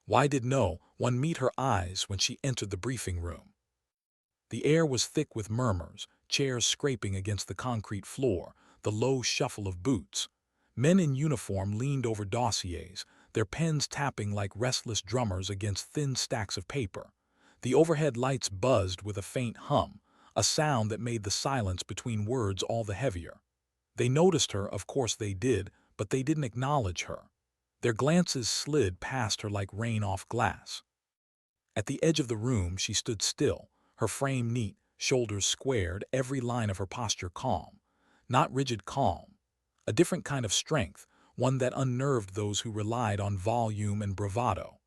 Why did no one meet her eyes when she entered the briefing room? The air was thick with murmurs, chairs scraping against the concrete floor, the low shuffle of boots. Men in uniform leaned over dossiers, their pens tapping like restless drummers against thin stacks of paper. The overhead lights buzzed with a faint hum, a sound that made the silence between words all the heavier. They noticed her, of course they did, but they didn't acknowledge her. Their glances slid past her like rain off glass. At the edge of the room she stood still, her frame neat, shoulders squared, every line of her posture calm. Not rigid calm. A different kind of strength, one that unnerved those who relied on volume and bravado.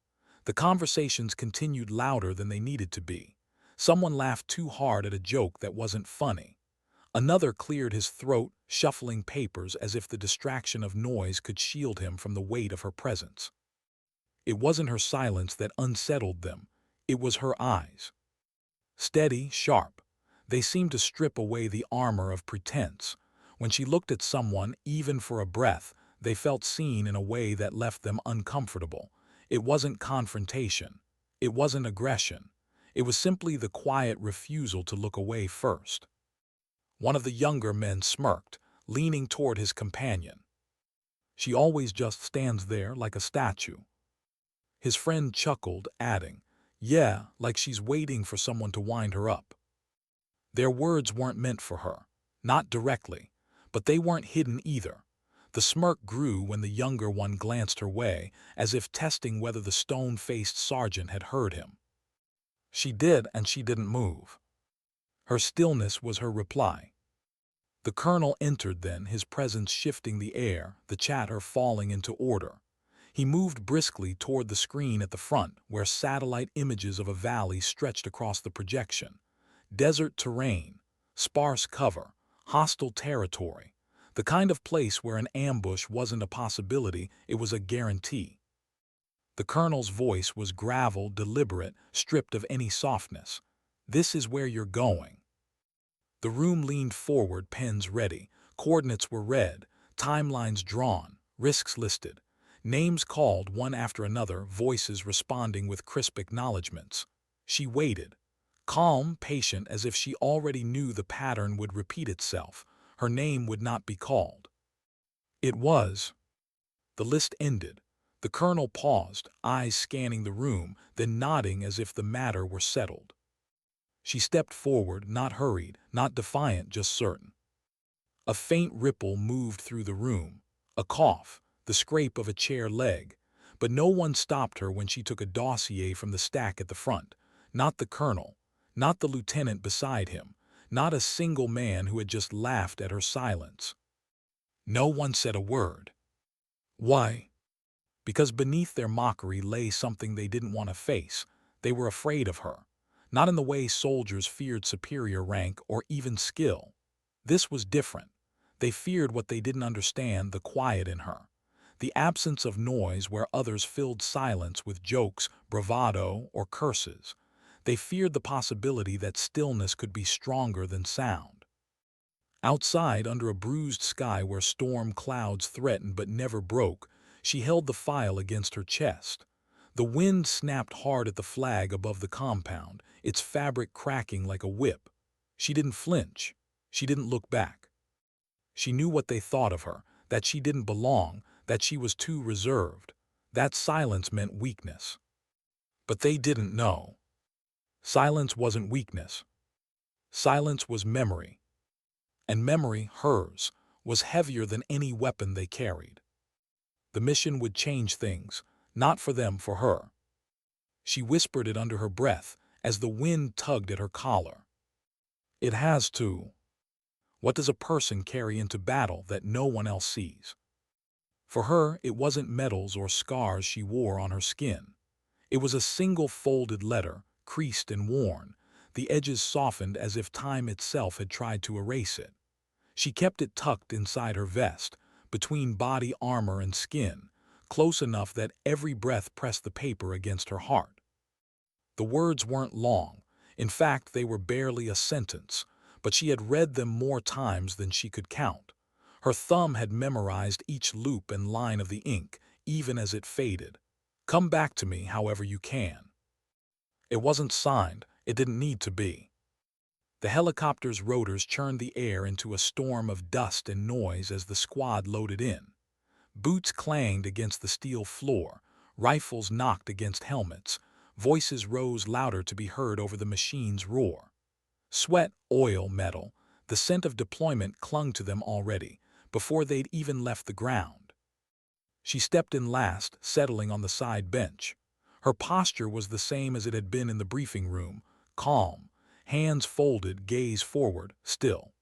The conversations continued louder than they needed to be. Someone laughed too hard at a joke that wasn't funny. Another cleared his throat, shuffling papers as if the distraction of noise could shield him from the weight of her presence. It wasn't her silence that unsettled them, it was her eyes. Steady, sharp. They seemed to strip away the armor of pretense. When she looked at someone, even for a breath, they felt seen in a way that left them uncomfortable. It wasn't confrontation. It wasn't aggression. It was simply the quiet refusal to look away first. One of the younger men smirked, leaning toward his companion. She always just stands there like a statue. His friend chuckled, adding, "Yeah, like she's waiting for someone to wind her up." Their words weren't meant for her. Not directly. But they weren't hidden either. The smirk grew when the younger one glanced her way, as if testing whether the stone-faced sergeant had heard him. She did, and she didn't move. Her stillness was her reply. The colonel entered then, his presence shifting the air, the chatter falling into order. He moved briskly toward the screen at the front, where satellite images of a valley stretched across the projection. Desert terrain, sparse cover, hostile territory. The kind of place where an ambush wasn't a possibility, it was a guarantee. The colonel's voice was gravel, deliberate, stripped of any softness. "This is where you're going." The room leaned forward, pens ready. Coordinates were read, timelines drawn, risks listed. Names called one after another, voices responding with crisp acknowledgments. She waited, calm, patient, as if she already knew the pattern would repeat itself. Her name would not be called. It was. The list ended. The colonel paused, eyes scanning the room, then nodding as if the matter were settled. She stepped forward, not hurried, not defiant, just certain. A faint ripple moved through the room, a cough, the scrape of a chair leg, but no one stopped her when she took a dossier from the stack at the front. Not the colonel, not the lieutenant beside him, not a single man who had just laughed at her silence. No one said a word. Why? Because beneath their mockery lay something they didn't want to face. They were afraid of her. Not in the way soldiers feared superior rank or even skill. This was different. They feared what they didn't understand, the quiet in her. The absence of noise where others filled silence with jokes, bravado, or curses. They feared the possibility that stillness could be stronger than sound. Outside, under a bruised sky where storm clouds threatened but never broke, she held the file against her chest. The wind snapped hard at the flag above the compound, its fabric cracking like a whip. She didn't flinch. She didn't look back. She knew what they thought of her, that she didn't belong, that she was too reserved. That silence meant weakness. But they didn't know. Silence wasn't weakness. Silence was memory. And memory, hers, was heavier than any weapon they carried. The mission would change things, not for them, for her. She whispered it under her breath as the wind tugged at her collar. It has to. What does a person carry into battle that no one else sees? For her, it wasn't medals or scars she wore on her skin. It was a single folded letter, creased and worn, the edges softened as if time itself had tried to erase it. She kept it tucked inside her vest, between body armor and skin, close enough that every breath pressed the paper against her heart. The words weren't long. In fact, they were barely a sentence, but she had read them more times than she could count. Her thumb had memorized each loop and line of the ink, even as it faded. Come back to me however you can." It wasn't signed. It didn't need to be. The helicopter's rotors churned the air into a storm of dust and noise as the squad loaded in. Boots clanged against the steel floor, rifles knocked against helmets, voices rose louder to be heard over the machine's roar. Sweat, oil, metal, the scent of deployment clung to them already, before they'd even left the ground. She stepped in last, settling on the side bench. Her posture was the same as it had been in the briefing room, calm, hands folded, gaze forward, still.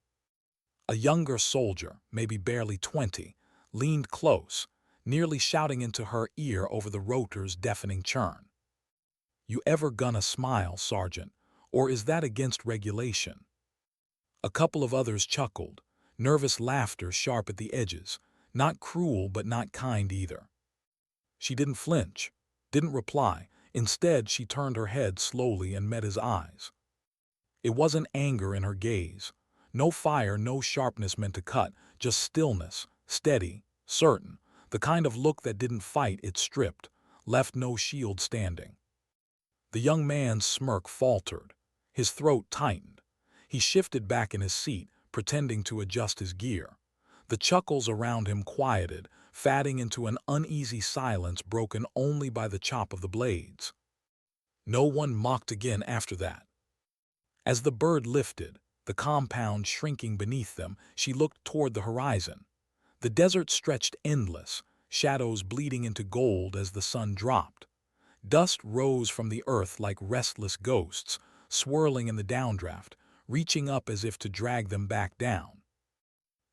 A younger soldier, maybe barely 20, leaned close, nearly shouting into her ear over the rotor's deafening churn. "You ever gonna smile, Sergeant, or is that against regulation?" A couple of others chuckled, nervous laughter sharp at the edges, not cruel but not kind either. She didn't flinch, didn't reply. Instead, she turned her head slowly and met his eyes. It wasn't anger in her gaze. No fire, no sharpness meant to cut, just stillness, steady, certain, the kind of look that didn't fight, it stripped, left no shield standing. The young man's smirk faltered. His throat tightened. He shifted back in his seat, pretending to adjust his gear. The chuckles around him quieted, fading into an uneasy silence broken only by the chop of the blades. No one mocked again after that. As the bird lifted, the compound shrinking beneath them, she looked toward the horizon. The desert stretched endless, shadows bleeding into gold as the sun dropped. Dust rose from the earth like restless ghosts, swirling in the downdraft, reaching up as if to drag them back down.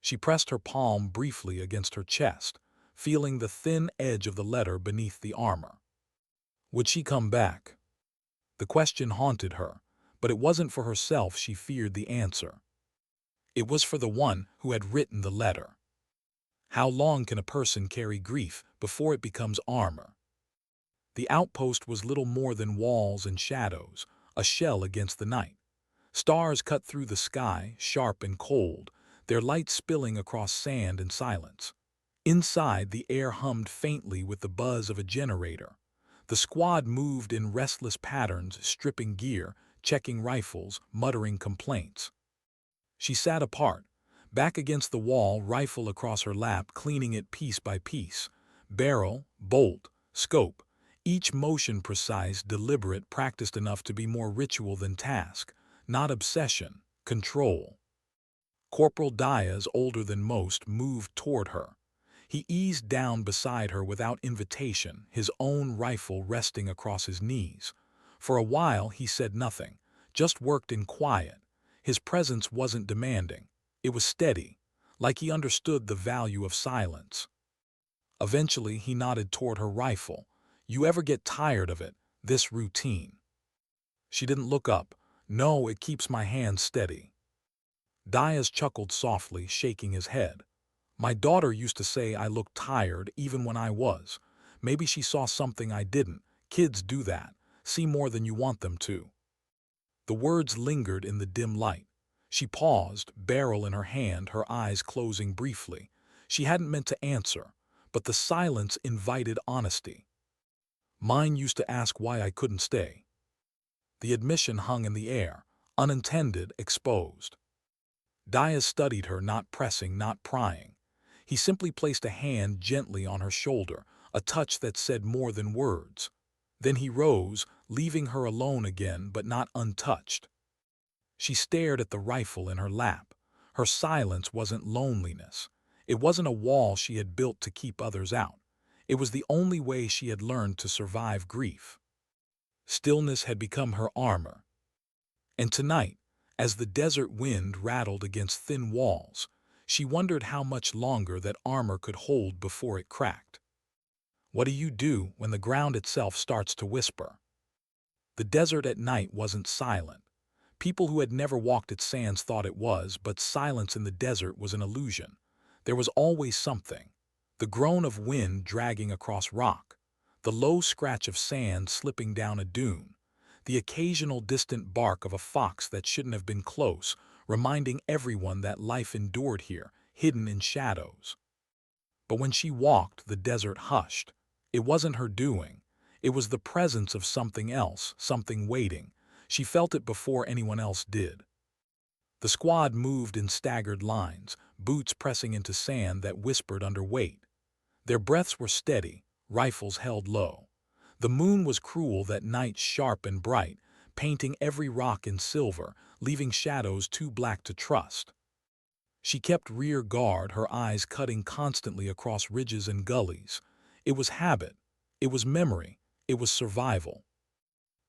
She pressed her palm briefly against her chest, feeling the thin edge of the letter beneath the armor. Would she come back? The question haunted her, but it wasn't for herself she feared the answer. It was for the one who had written the letter. How long can a person carry grief before it becomes armor? The outpost was little more than walls and shadows, a shell against the night. Stars cut through the sky, sharp and cold, their light spilling across sand and silence. Inside, the air hummed faintly with the buzz of a generator. The squad moved in restless patterns, stripping gear, checking rifles, muttering complaints. She sat apart, back against the wall, rifle across her lap, cleaning it piece by piece. Barrel, bolt, scope, each motion precise, deliberate, practiced enough to be more ritual than task, not obsession, control. Corporal Diaz, older than most, moved toward her. He eased down beside her without invitation, his own rifle resting across his knees. For a while he said nothing, just worked in quiet. His presence wasn't demanding. It was steady, like he understood the value of silence. Eventually he nodded toward her rifle. "You ever get tired of it, this routine?" She didn't look up. "No, it keeps my hands steady." Diaz chuckled softly, shaking his head. "My daughter used to say I looked tired even when I was. Maybe she saw something I didn't. Kids do that, see more than you want them to." The words lingered in the dim light. She paused, barrel in her hand, her eyes closing briefly. She hadn't meant to answer, but the silence invited honesty. "Mine used to ask why I couldn't stay." The admission hung in the air, unintended, exposed. Diaz studied her, not pressing, not prying. He simply placed a hand gently on her shoulder, a touch that said more than words. Then he rose, leaving her alone again, but not untouched. She stared at the rifle in her lap. Her silence wasn't loneliness. It wasn't a wall she had built to keep others out. It was the only way she had learned to survive grief. Stillness had become her armor. And tonight, as the desert wind rattled against thin walls, she wondered how much longer that armor could hold before it cracked. What do you do when the ground itself starts to whisper? The desert at night wasn't silent. People who had never walked its sands thought it was, but silence in the desert was an illusion. There was always something. The groan of wind dragging across rock, the low scratch of sand slipping down a dune, the occasional distant bark of a fox that shouldn't have been close, reminding everyone that life endured here, hidden in shadows. But when she walked, the desert hushed. It wasn't her doing. It was the presence of something else, something waiting. She felt it before anyone else did. The squad moved in staggered lines, boots pressing into sand that whispered under weight. Their breaths were steady, rifles held low. The moon was cruel that night, sharp and bright, painting every rock in silver, leaving shadows too black to trust. She kept rear guard, her eyes cutting constantly across ridges and gullies. It was habit, it was memory, it was survival.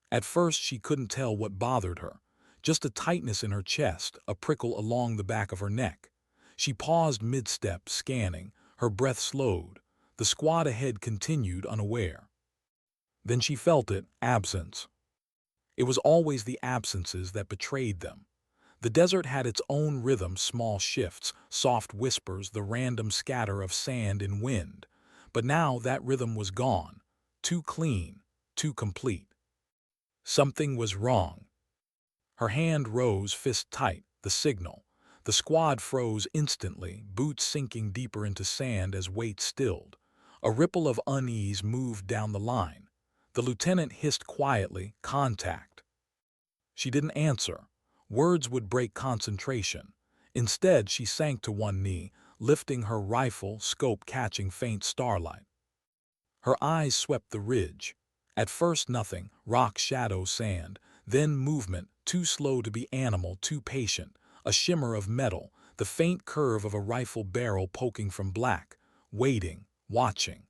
At first she couldn't tell what bothered her, just a tightness in her chest, a prickle along the back of her neck. She paused mid-step, scanning, her breath slowed. The squad ahead continued unaware. Then she felt it, absence. It was always the absences that betrayed them. The desert had its own rhythm, small shifts, soft whispers, the random scatter of sand and wind. But now that rhythm was gone, too clean, too complete. Something was wrong. Her hand rose, fist tight, the signal. The squad froze instantly, boots sinking deeper into sand as weight stilled. A ripple of unease moved down the line. The lieutenant hissed quietly, "Contact." She didn't answer. Words would break concentration. Instead, she sank to one knee, lifting her rifle, scope catching faint starlight. Her eyes swept the ridge. At first nothing, rock, shadow, sand. Then movement, too slow to be animal, too patient. A shimmer of metal, the faint curve of a rifle barrel poking from black. Waiting, watching.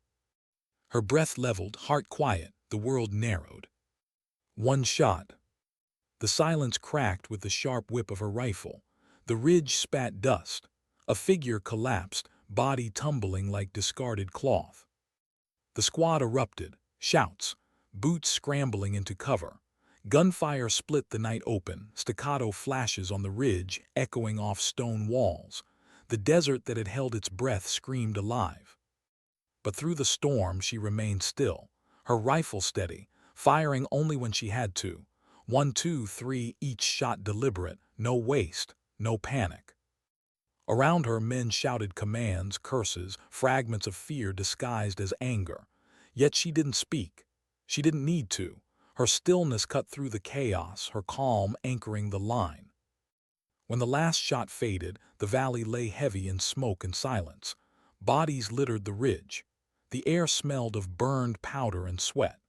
Her breath leveled, heart quiet, the world narrowed. One shot. The silence cracked with the sharp whip of her rifle. The ridge spat dust. A figure collapsed, body tumbling like discarded cloth. The squad erupted, shouts, boots scrambling into cover. Gunfire split the night open, staccato flashes on the ridge echoing off stone walls. The desert that had held its breath screamed alive. But through the storm she remained still, her rifle steady, firing only when she had to. 1, 2, 3, each shot deliberate, no waste, no panic. Around her, men shouted commands, curses, fragments of fear disguised as anger. Yet she didn't speak. She didn't need to. Her stillness cut through the chaos, her calm anchoring the line. When the last shot faded, the valley lay heavy in smoke and silence. Bodies littered the ridge. The air smelled of burned powder and sweat.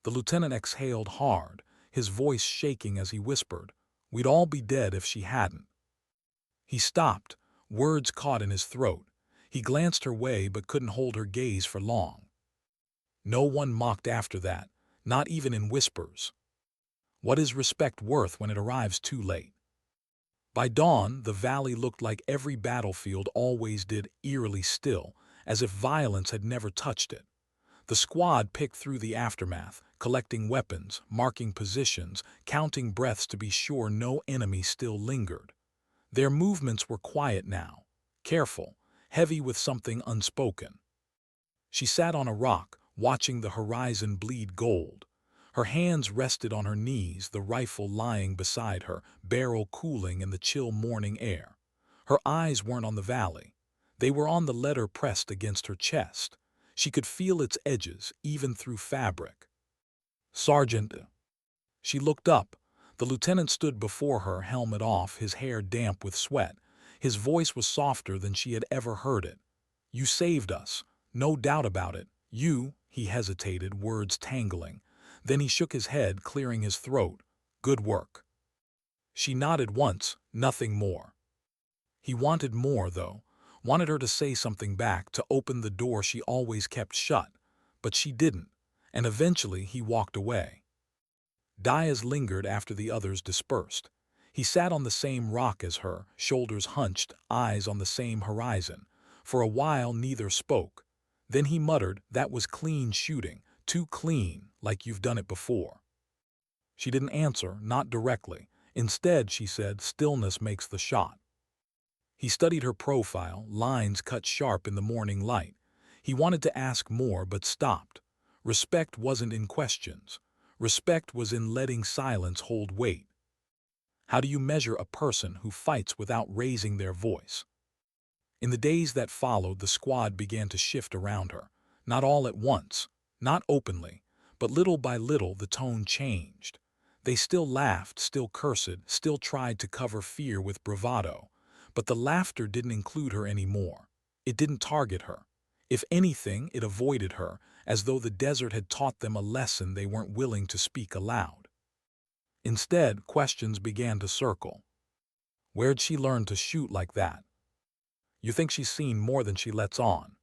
The lieutenant exhaled hard, his voice shaking as he whispered, "We'd all be dead if she hadn't." He stopped, words caught in his throat. He glanced her way but couldn't hold her gaze for long. No one mocked after that, not even in whispers. What is respect worth when it arrives too late? By dawn, the valley looked like every battlefield always did, eerily still, as if violence had never touched it. The squad picked through the aftermath, collecting weapons, marking positions, counting breaths to be sure no enemy still lingered. Their movements were quiet now, careful, heavy with something unspoken. She sat on a rock, watching the horizon bleed gold. Her hands rested on her knees, the rifle lying beside her, barrel cooling in the chill morning air. Her eyes weren't on the valley. They were on the letter pressed against her chest. She could feel its edges, even through fabric. "Sergeant." She looked up. The lieutenant stood before her, helmet off, his hair damp with sweat. His voice was softer than she had ever heard it. "You saved us. No doubt about it. You," he hesitated, words tangling. Then he shook his head, clearing his throat. "Good work." She nodded once, nothing more. He wanted more, though. Wanted her to say something back, to open the door she always kept shut. But she didn't, and eventually he walked away. Diaz lingered after the others dispersed. He sat on the same rock as her, shoulders hunched, eyes on the same horizon. For a while neither spoke. Then he muttered, "That was clean shooting, too clean, like you've done it before." She didn't answer, not directly. Instead, she said, "Stillness makes the shot." He studied her profile, lines cut sharp in the morning light. He wanted to ask more but stopped. Respect wasn't in questions. Respect was in letting silence hold weight. How do you measure a person who fights without raising their voice? In the days that followed, the squad began to shift around her. Not all at once, not openly, But little by little the tone changed. They still laughed, still cursed, still tried to cover fear with bravado. But the laughter didn't include her anymore. It didn't target her. If anything, it avoided her, as though the desert had taught them a lesson they weren't willing to speak aloud. Instead, questions began to circle. Where'd she learn to shoot like that? You think she's seen more than she lets on?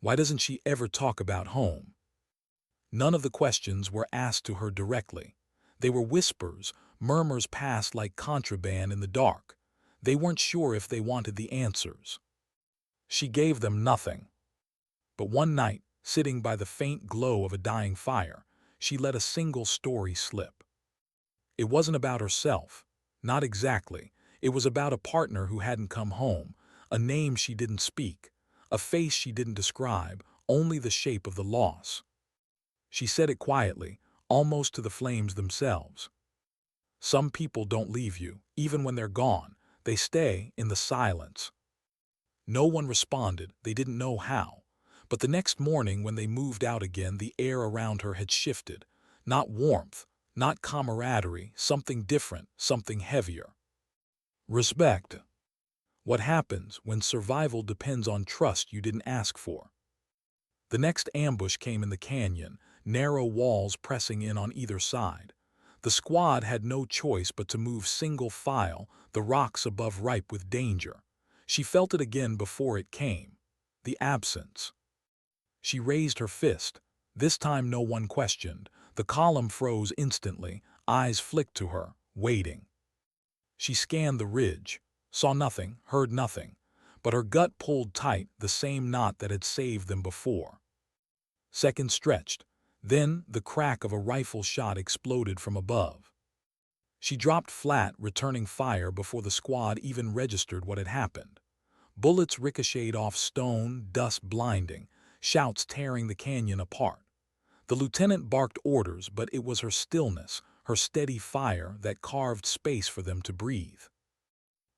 Why doesn't she ever talk about home? None of the questions were asked to her directly. They were whispers, murmurs passed like contraband in the dark. They weren't sure if they wanted the answers. She gave them nothing. But one night, sitting by the faint glow of a dying fire, she let a single story slip. It wasn't about herself. Not exactly. It was about a partner who hadn't come home, a name she didn't speak, a face she didn't describe, only the shape of the loss. She said it quietly, almost to the flames themselves. Some people don't leave you, even when they're gone. They stay in the silence. No one responded, they didn't know how. But the next morning when they moved out again, the air around her had shifted. Not warmth, not camaraderie, something different, something heavier. Respect. What happens when survival depends on trust you didn't ask for? The next ambush came in the canyon, narrow walls pressing in on either side. The squad had no choice but to move single file, the rocks above ripe with danger. She felt it again before it came. The absence. She raised her fist. This time no one questioned. The column froze instantly, eyes flicked to her, waiting. She scanned the ridge, saw nothing, heard nothing, but her gut pulled tight, the same knot that had saved them before. Seconds stretched. Then the crack of a rifle shot exploded from above. She dropped flat, returning fire before the squad even registered what had happened. Bullets ricocheted off stone, dust blinding, shouts tearing the canyon apart. The lieutenant barked orders, but it was her stillness, her steady fire, that carved space for them to breathe.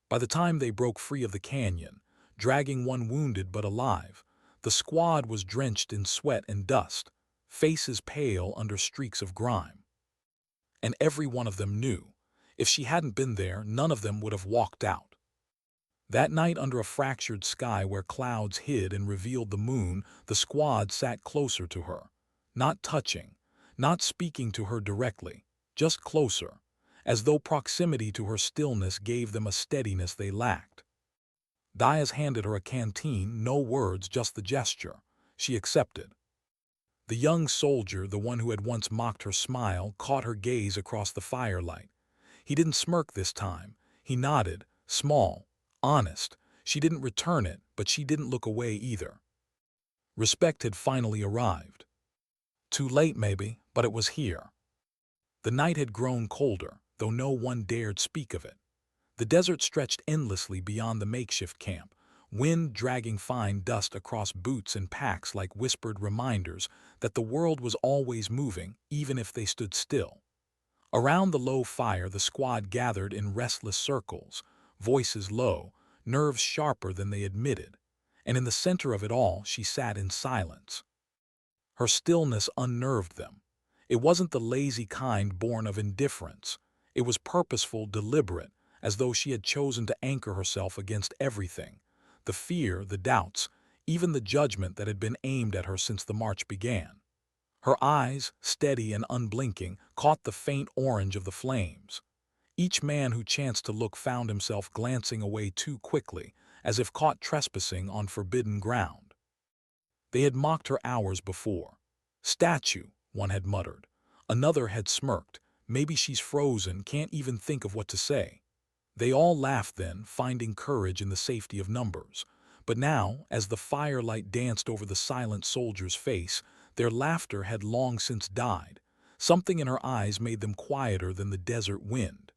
By the time they broke free of the canyon, dragging one wounded but alive, the squad was drenched in sweat and dust, faces pale under streaks of grime. And every one of them knew, if she hadn't been there, none of them would have walked out. That night, under a fractured sky where clouds hid and revealed the moon, the squad sat closer to her, not touching, not speaking to her directly, just closer, as though proximity to her stillness gave them a steadiness they lacked. Diaz handed her a canteen, no words, just the gesture. She accepted. The young soldier, the one who had once mocked her smile, caught her gaze across the firelight. He didn't smirk this time. He nodded, small, honest. She didn't return it, but she didn't look away either. Respect had finally arrived. Too late, maybe, but it was here. The night had grown colder, though no one dared speak of it. The desert stretched endlessly beyond the makeshift camp, wind dragging fine dust across boots and packs like whispered reminders that the world was always moving, even if they stood still. Around the low fire, the squad gathered in restless circles, voices low, nerves sharper than they admitted, and in the center of it all she sat in silence. Her stillness unnerved them. It wasn't the lazy kind born of indifference. It was purposeful, deliberate, as though she had chosen to anchor herself against everything, the fear, the doubts, even the judgment that had been aimed at her since the march began. Her eyes, steady and unblinking, caught the faint orange of the flames. Each man who chanced to look found himself glancing away too quickly, as if caught trespassing on forbidden ground. They had mocked her hours before. "Statue," one had muttered. Another had smirked. "Maybe she's frozen, can't even think of what to say." They all laughed then, finding courage in the safety of numbers. But now, as the firelight danced over the silent soldier's face, their laughter had long since died. Something in her eyes made them quieter than the desert wind.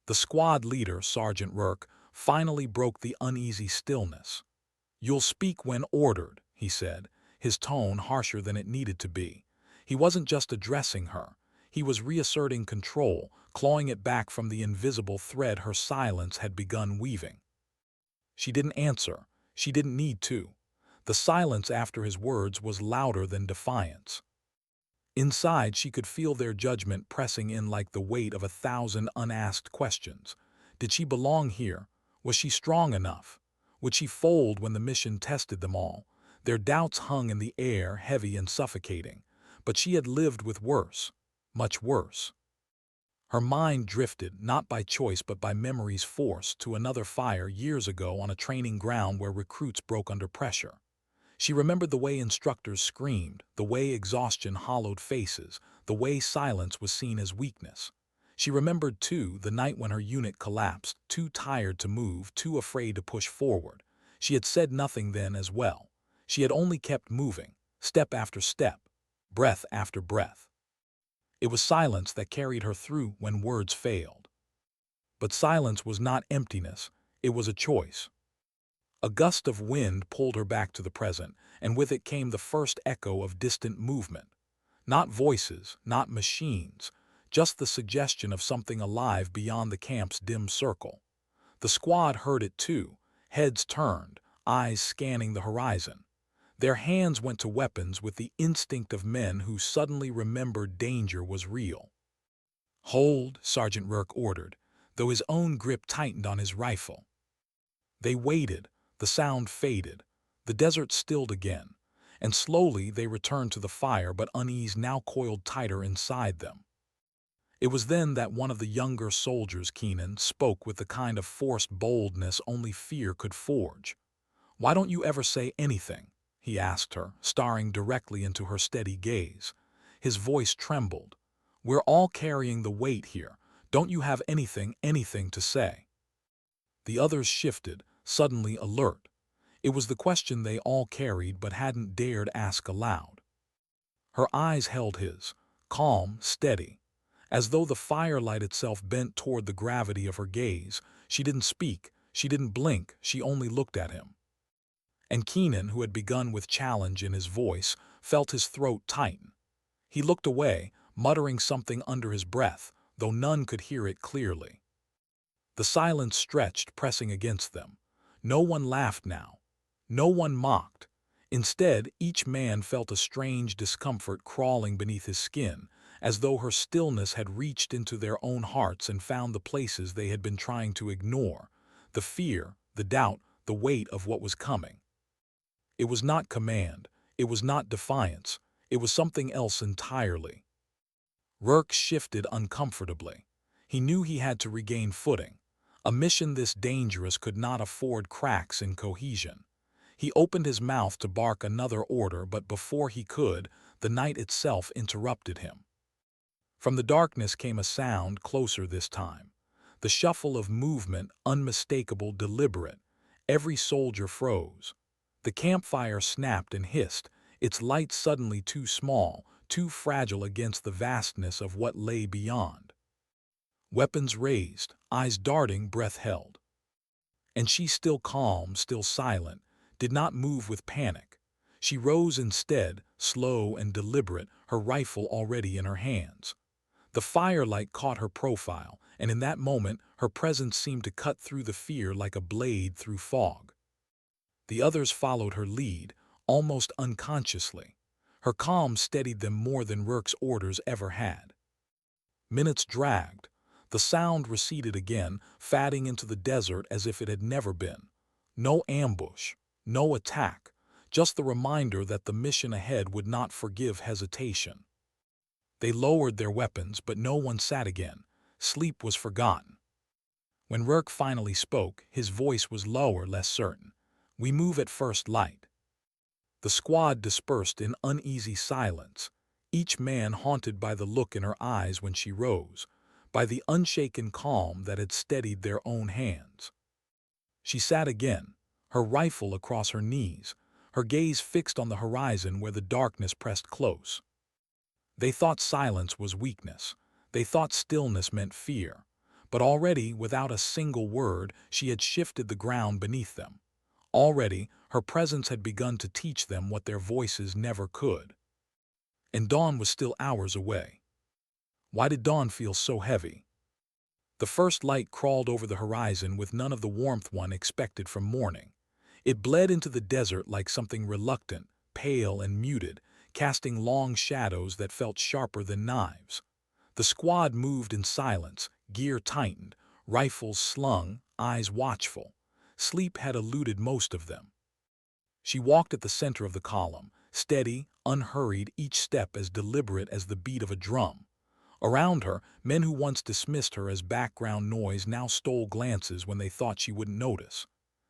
The squad leader, Sergeant Rourke, finally broke the uneasy stillness. "You'll speak when ordered," he said, his tone harsher than it needed to be. He wasn't just addressing her. He was reasserting control, clawing it back from the invisible thread her silence had begun weaving. She didn't answer. She didn't need to. The silence after his words was louder than defiance. Inside, she could feel their judgment pressing in like the weight of 1,000 unasked questions. Did she belong here? Was she strong enough? Would she fold when the mission tested them all? Their doubts hung in the air, heavy and suffocating. But she had lived with worse, much worse. Her mind drifted, not by choice but by memory's force, to another fire years ago on a training ground where recruits broke under pressure. She remembered the way instructors screamed, the way exhaustion hollowed faces, the way silence was seen as weakness. She remembered, too, the night when her unit collapsed, too tired to move, too afraid to push forward. She had said nothing then as well. She had only kept moving, step after step, breath after breath. It was silence that carried her through when words failed. But silence was not emptiness, it was a choice. A gust of wind pulled her back to the present, and with it came the first echo of distant movement. Not voices, not machines, just the suggestion of something alive beyond the camp's dim circle. The squad heard it too, heads turned, eyes scanning the horizon. Their hands went to weapons with the instinct of men who suddenly remembered danger was real. "Hold," Sergeant Rourke ordered, though his own grip tightened on his rifle. They waited, the sound faded, the desert stilled again, and slowly they returned to the fire, but unease now coiled tighter inside them. It was then that one of the younger soldiers, Keenan, spoke with the kind of forced boldness only fear could forge. "Why don't you ever say anything?" he asked her, staring directly into her steady gaze. His voice trembled. "We're all carrying the weight here. Don't you have anything to say?" The others shifted, suddenly alert. It was the question they all carried but hadn't dared ask aloud. Her eyes held his, calm, steady. As though the firelight itself bent toward the gravity of her gaze, she didn't speak, she didn't blink, she only looked at him. And Keenan, who had begun with challenge in his voice, felt his throat tighten. He looked away, muttering something under his breath, though none could hear it clearly. The silence stretched, pressing against them. No one laughed now. No one mocked. Instead, each man felt a strange discomfort crawling beneath his skin, as though her stillness had reached into their own hearts and found the places they had been trying to ignore, the fear, the doubt, the weight of what was coming. It was not command, it was not defiance, it was something else entirely. Rourke shifted uncomfortably. He knew he had to regain footing. A mission this dangerous could not afford cracks in cohesion. He opened his mouth to bark another order, but before he could, the night itself interrupted him. From the darkness came a sound, closer this time. The shuffle of movement, unmistakable, deliberate. Every soldier froze. The campfire snapped and hissed, its light suddenly too small, too fragile against the vastness of what lay beyond. Weapons raised, eyes darting, breath held. And she, still calm, still silent, did not move with panic. She rose instead, slow and deliberate, her rifle already in her hands. The firelight caught her profile, and in that moment her presence seemed to cut through the fear like a blade through fog. The others followed her lead, almost unconsciously. Her calm steadied them more than Rourke's orders ever had. Minutes dragged. The sound receded again, fading into the desert as if it had never been. No ambush, no attack, just the reminder that the mission ahead would not forgive hesitation. They lowered their weapons, but no one sat again. Sleep was forgotten. When Rourke finally spoke, his voice was lower, less certain. "We move at first light." The squad dispersed in uneasy silence, each man haunted by the look in her eyes when she rose, by the unshaken calm that had steadied their own hands. She sat again, her rifle across her knees, her gaze fixed on the horizon where the darkness pressed close. They thought silence was weakness. They thought stillness meant fear. But already, without a single word, she had shifted the ground beneath them. Already, her presence had begun to teach them what their voices never could. And dawn was still hours away. Why did dawn feel so heavy? The first light crawled over the horizon with none of the warmth one expected from morning. It bled into the desert like something reluctant, pale and muted, casting long shadows that felt sharper than knives. The squad moved in silence, gear tightened, rifles slung, eyes watchful. Sleep had eluded most of them. She walked at the center of the column, steady, unhurried, each step as deliberate as the beat of a drum. Around her, men who once dismissed her as background noise now stole glances when they thought she wouldn't notice.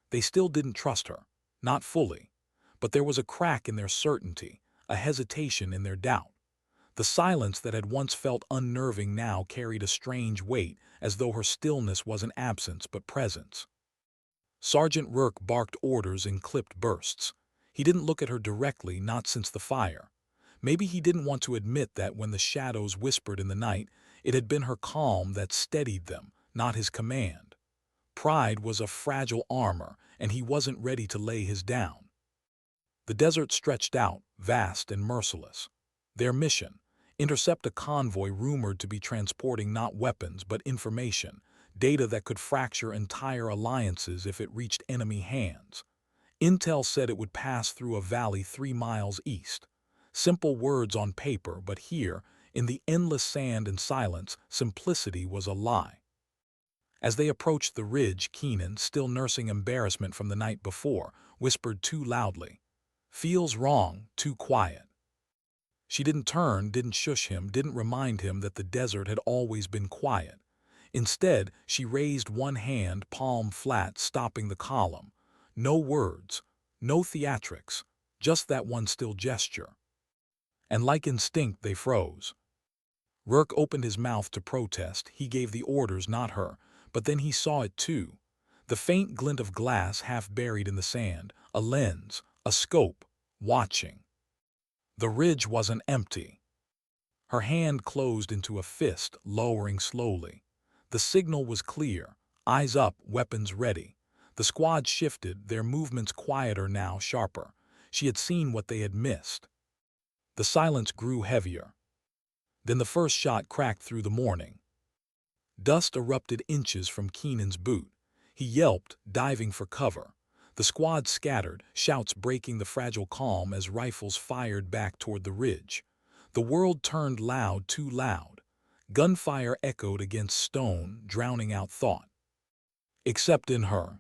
They still didn't trust her, not fully, but there was a crack in their certainty, a hesitation in their doubt. The silence that had once felt unnerving now carried a strange weight, as though her stillness wasn't absence but presence. Sergeant Rourke barked orders in clipped bursts. He didn't look at her directly, not since the fire. Maybe he didn't want to admit that when the shadows whispered in the night, it had been her calm that steadied them, not his command. Pride was a fragile armor, and he wasn't ready to lay his down. The desert stretched out, vast and merciless. Their mission: intercept a convoy rumored to be transporting not weapons but information, data that could fracture entire alliances if it reached enemy hands. Intel said it would pass through a valley 3 miles east. Simple words on paper, but here, in the endless sand and silence, simplicity was a lie. As they approached the ridge, Keenan, still nursing embarrassment from the night before, whispered too loudly. "Feels wrong, too quiet." She didn't turn, didn't shush him, didn't remind him that the desert had always been quiet. Instead, she raised one hand, palm flat, stopping the column. No words, no theatrics, just that one still gesture. And like instinct, they froze. Rourke opened his mouth to protest. He gave the orders, not her, but then he saw it too. The faint glint of glass half buried in the sand, a lens, a scope, watching. The ridge wasn't empty. Her hand closed into a fist, lowering slowly. The signal was clear, eyes up, weapons ready. The squad shifted, their movements quieter now, sharper. She had seen what they had missed. The silence grew heavier. Then the first shot cracked through the morning. Dust erupted inches from Keenan's boot. He yelped, diving for cover. The squad scattered, shouts breaking the fragile calm as rifles fired back toward the ridge. The world turned loud, too loud. Gunfire echoed against stone, drowning out thought. Except in her.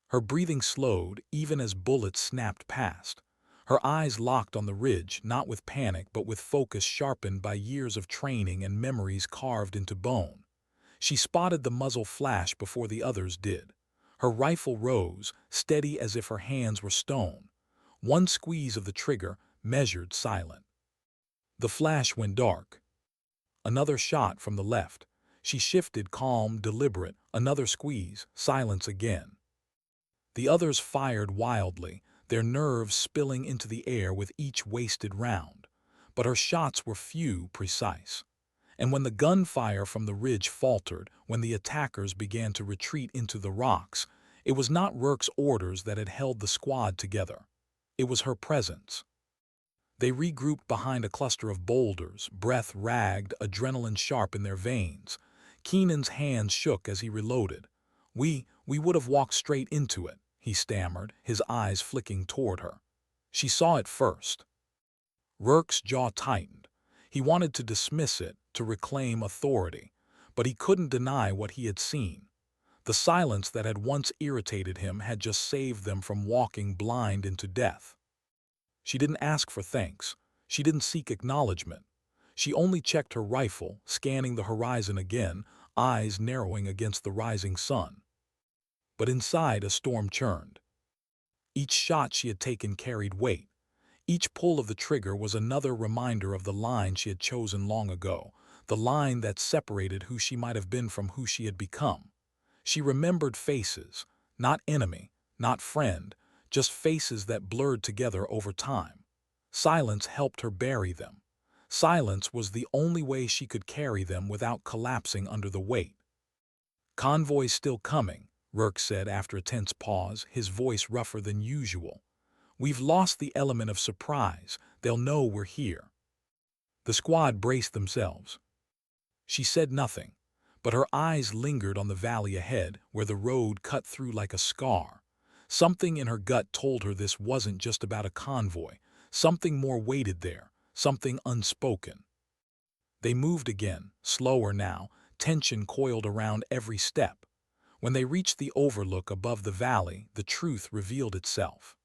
Her breathing slowed, even as bullets snapped past. Her eyes locked on the ridge, not with panic but with focus sharpened by years of training and memories carved into bone. She spotted the muzzle flash before the others did. Her rifle rose, steady as if her hands were stone. One squeeze of the trigger, measured, silent. The flash went dark. Another shot from the left. She shifted, calm, deliberate. Another squeeze, silence again. The others fired wildly, their nerves spilling into the air with each wasted round. But her shots were few, precise. And when the gunfire from the ridge faltered, when the attackers began to retreat into the rocks, it was not Rourke's orders that had held the squad together. It was her presence. They regrouped behind a cluster of boulders, breath ragged, adrenaline sharp in their veins. Keenan's hands shook as he reloaded. We would have walked straight into it," he stammered, his eyes flicking toward her. She saw it first. Rourke's jaw tightened. He wanted to dismiss it, to reclaim authority, but he couldn't deny what he had seen. The silence that had once irritated him had just saved them from walking blind into death. She didn't ask for thanks. She didn't seek acknowledgement. She only checked her rifle, scanning the horizon again, eyes narrowing against the rising sun. But inside, a storm churned. Each shot she had taken carried weight. Each pull of the trigger was another reminder of the line she had chosen long ago, the line that separated who she might have been from who she had become. She remembered faces, not enemy, not friend, just faces that blurred together over time. Silence helped her bury them. Silence was the only way she could carry them without collapsing under the weight. "Convoy's still coming," Rourke said after a tense pause, his voice rougher than usual. "We've lost the element of surprise. They'll know we're here." The squad braced themselves. She said nothing, but her eyes lingered on the valley ahead, where the road cut through like a scar. Something in her gut told her this wasn't just about a convoy. Something more waited there, something unspoken. They moved again, slower now, tension coiled around every step. When they reached the overlook above the valley, the truth revealed itself.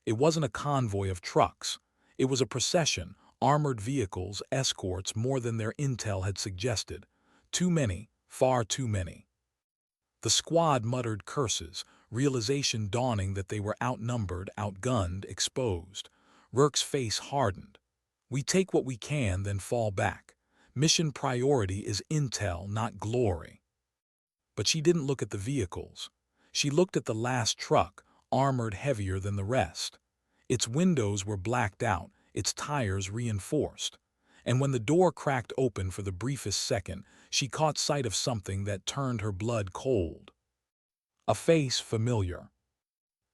It wasn't a convoy of trucks. It was a procession, armored vehicles, escorts, more than their intel had suggested. Too many, far too many. The squad muttered curses, realization dawning that they were outnumbered, outgunned, exposed. Rourke's face hardened. We take what we can, then fall back. Mission priority is intel, not glory. But she didn't look at the vehicles. She looked at the last truck, armored heavier than the rest. Its windows were blacked out, its tires reinforced. And when the door cracked open for the briefest second, she caught sight of something that turned her blood cold. A face familiar.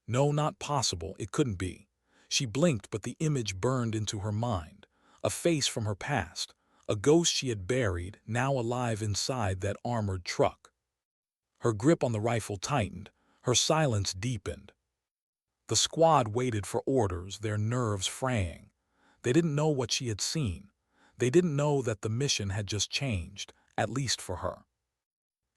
No, not possible, it couldn't be. She blinked, but the image burned into her mind. A face from her past, a ghost she had buried, now alive inside that armored truck. Her grip on the rifle tightened, her silence deepened. The squad waited for orders, their nerves fraying. They didn't know what she had seen. They didn't know that the mission had just changed, at least for her.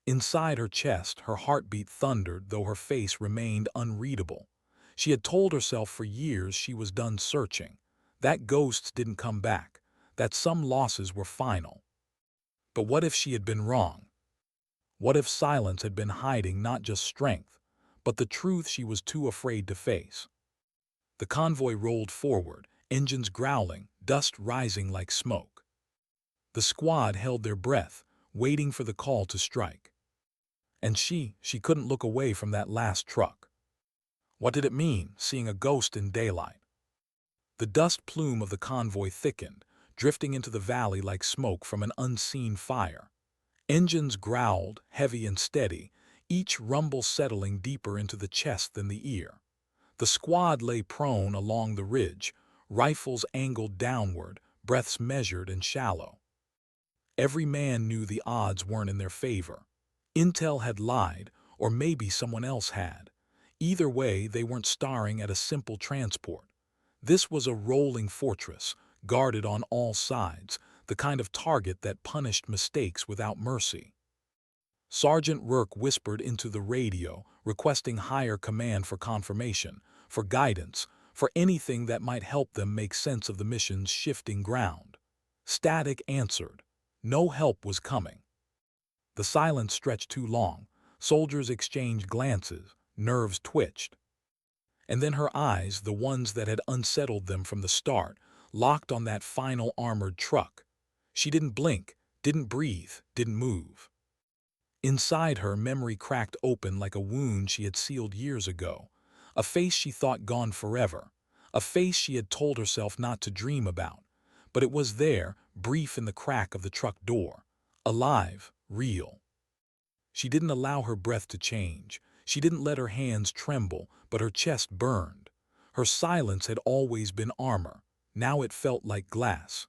Inside her chest, her heartbeat thundered, though her face remained unreadable. She had told herself for years she was done searching, that ghosts didn't come back, that some losses were final. But what if she had been wrong? What if silence had been hiding not just strength, but the truth she was too afraid to face? The convoy rolled forward, engines growling, dust rising like smoke. The squad held their breath, waiting for the call to strike. And she couldn't look away from that last truck. What did it mean, seeing a ghost in daylight? The dust plume of the convoy thickened, drifting into the valley like smoke from an unseen fire. Engines growled, heavy and steady, each rumble settling deeper into the chest than the ear. The squad lay prone along the ridge, rifles angled downward, breaths measured and shallow. Every man knew the odds weren't in their favor. Intel had lied, or maybe someone else had. Either way, they weren't starring at a simple transport. This was a rolling fortress, guarded on all sides, the kind of target that punished mistakes without mercy. Sergeant Rourke whispered into the radio, requesting higher command for confirmation, for guidance, for anything that might help them make sense of the mission's shifting ground. Static answered. No help was coming. The silence stretched too long. Soldiers exchanged glances, nerves twitched. And then her eyes, the ones that had unsettled them from the start, locked on that final armored truck. She didn't blink, didn't breathe, didn't move. Inside her, memory cracked open like a wound she had sealed years ago. A face she thought gone forever. A face she had told herself not to dream about. But it was there, brief in the crack of the truck door. Alive, real. She didn't allow her breath to change. She didn't let her hands tremble, but her chest burned. Her silence had always been armor. Now it felt like glass.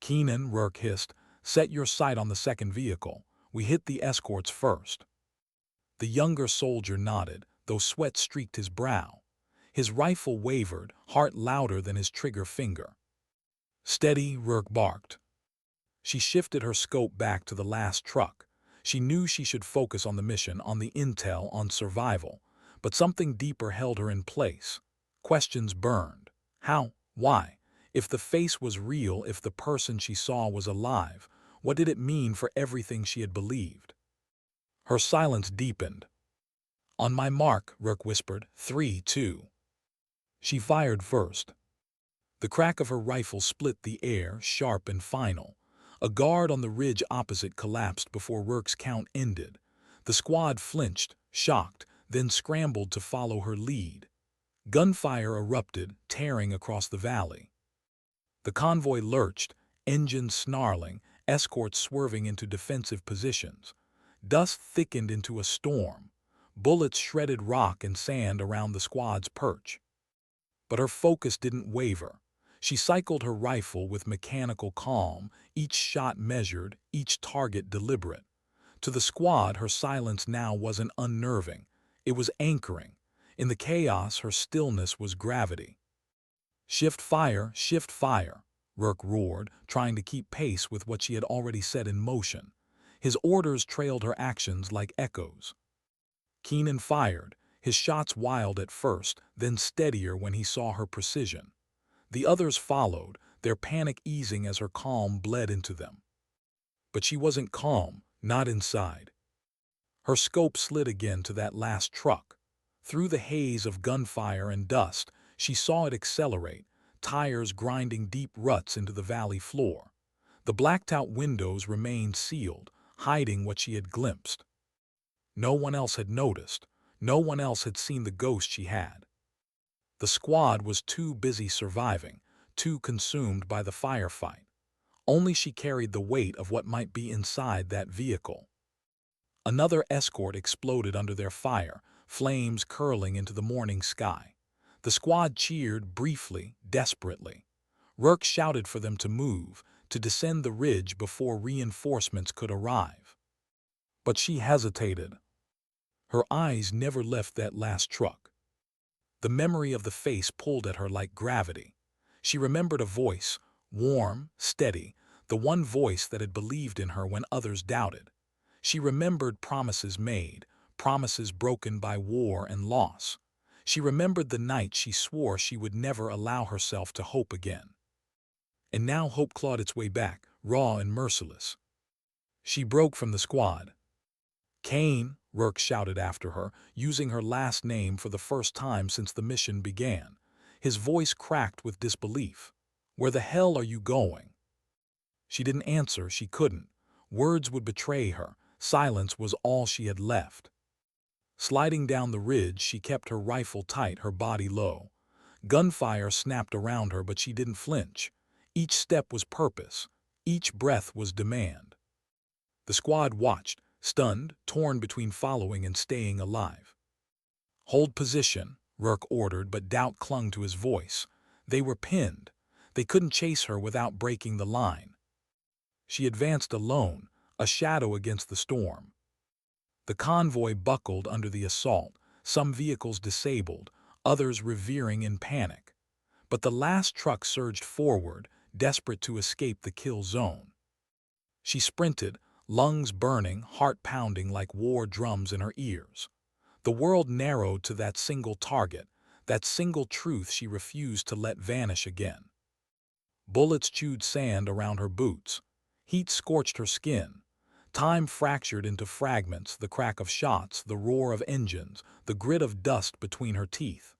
"Keenan," Rourke hissed, "set your sight on the second vehicle. We hit the escorts first." The younger soldier nodded, though sweat streaked his brow. His rifle wavered, heart louder than his trigger finger. "Steady," Rourke barked. She shifted her scope back to the last truck. She knew she should focus on the mission, on the intel, on survival. But something deeper held her in place. Questions burned. How? Why? If the face was real, if the person she saw was alive, what did it mean for everything she had believed? Her silence deepened. "On my mark," Rourke whispered. 3, 2. She fired first. The crack of her rifle split the air, sharp and final. A guard on the ridge opposite collapsed before Rourke's count ended. The squad flinched, shocked, then scrambled to follow her lead. Gunfire erupted, tearing across the valley. The convoy lurched, engines snarling, escorts swerving into defensive positions. Dust thickened into a storm. Bullets shredded rock and sand around the squad's perch. But her focus didn't waver. She cycled her rifle with mechanical calm, each shot measured, each target deliberate. To the squad, her silence now wasn't unnerving. It was anchoring. In the chaos, her stillness was gravity. Shift fire, Rourke roared, trying to keep pace with what she had already set in motion. His orders trailed her actions like echoes. Keenan fired, his shots wild at first, then steadier when he saw her precision. The others followed, their panic easing as her calm bled into them. But she wasn't calm, not inside. Her scope slid again to that last truck. Through the haze of gunfire and dust, she saw it accelerate, tires grinding deep ruts into the valley floor. The blacked-out windows remained sealed, hiding what she had glimpsed. No one else had noticed. No one else had seen the ghost she had. The squad was too busy surviving, too consumed by the firefight. Only she carried the weight of what might be inside that vehicle. Another escort exploded under their fire, flames curling into the morning sky. The squad cheered briefly, desperately. Rourke shouted for them to move, to descend the ridge before reinforcements could arrive. But she hesitated. Her eyes never left that last truck. The memory of the face pulled at her like gravity. She remembered a voice, warm, steady, the one voice that had believed in her when others doubted. She remembered promises made, promises broken by war and loss. She remembered the night she swore she would never allow herself to hope again. And now hope clawed its way back, raw and merciless. She broke from the squad. "Kane," Rourke shouted after her, using her last name for the first time since the mission began. His voice cracked with disbelief. "Where the hell are you going?" She didn't answer, she couldn't. Words would betray her. Silence was all she had left. Sliding down the ridge, she kept her rifle tight, her body low. Gunfire snapped around her, but she didn't flinch. Each step was purpose. Each breath was demand. The squad watched, stunned, torn between following and staying alive. "Hold position," Rourke ordered, but doubt clung to his voice. They were pinned. They couldn't chase her without breaking the line. She advanced alone, a shadow against the storm. The convoy buckled under the assault, some vehicles disabled, others revering in panic. But the last truck surged forward, desperate to escape the kill zone. She sprinted, lungs burning, heart pounding like war drums in her ears. The world narrowed to that single target, that single truth she refused to let vanish again. Bullets chewed sand around her boots. Heat scorched her skin. Time fractured into fragments, the crack of shots, the roar of engines, the grit of dust between her teeth.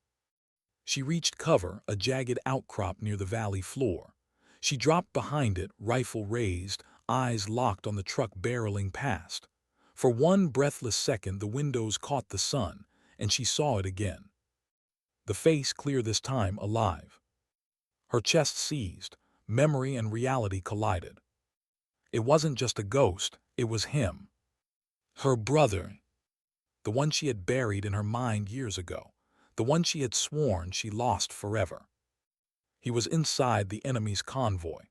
She reached cover, a jagged outcrop near the valley floor. She dropped behind it, rifle raised, eyes locked on the truck barreling past. For one breathless second, the windows caught the sun, and she saw it again. The face clear this time, alive. Her chest seized. Memory and reality collided. It wasn't just a ghost, it was him. Her brother. The one she had buried in her mind years ago. The one she had sworn she lost forever. He was inside the enemy's convoy.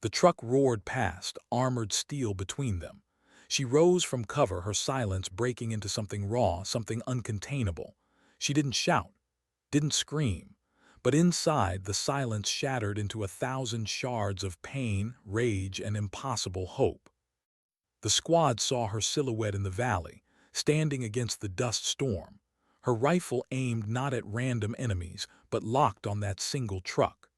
The truck roared past, armored steel between them. She rose from cover, her silence breaking into something raw, something uncontainable. She didn't shout, didn't scream, but inside the silence shattered into 1,000 shards of pain, rage, and impossible hope. The squad saw her silhouette in the valley, standing against the dust storm, her rifle aimed not at random enemies, but locked on that single truck.